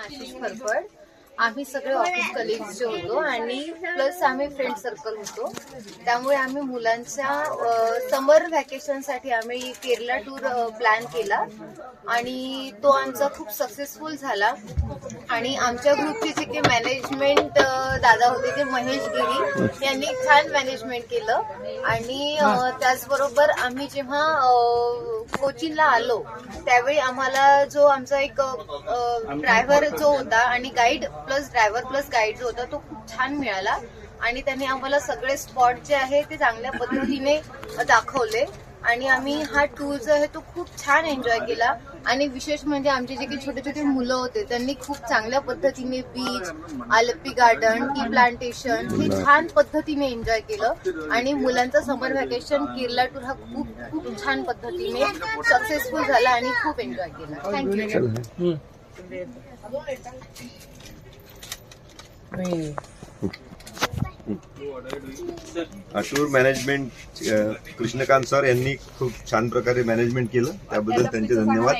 आशिष फरफड. आम्ही सगळे office colleagues जे होतो आणि प्लस आम्ही फ्रेंड सर्कल होतो. त्यामुळे आम्ही मुलांच्या समर व्हॅकेशनसाठी आम्ही केरला टूर प्लॅन केला आणि तो आमचा खूप सक्सेसफुल झाला. आणि आमच्या ग्रुपचे जे काही मॅनेजमेंट दादा होते ते महेश गिरी यांनी छान मॅनेजमेंट केलं. आणि त्याचबरोबर आम्ही जेव्हा कोचीनला आलो त्यावेळी आम्हाला जो आमचा एक ड्रायव्हर जो होता आणि guide plus driver plus guide जो होता तो खूप छान मिळाला. आणि त्यांनी आम्हाला सगळे स्पॉट जे आहे ते चांगल्या पद्धतीने दाखवले आणि आम्ही हा टूर जो आहे तो खूप छान एन्जॉय केला. आणि विशेष म्हणजे आमचे जे काही छोटे छोटे मुलं होते त्यांनी खूप चांगल्या पद्धतीने beach, Alleppey garden, tea plantation हे छान पद्धतीने एन्जॉय केलं. आणि मुलांचा समर व्हॅकेशन केरला टूर हा खूप खूप छान पद्धतीने सक्सेसफुल झाला आणि खूप एन्जॉय केला. Thank you. Tour management Krishnakant sir यांनी खूप छान प्रकारे मॅनेजमेंट केलं, त्याबद्दल त्यांचे धन्यवाद.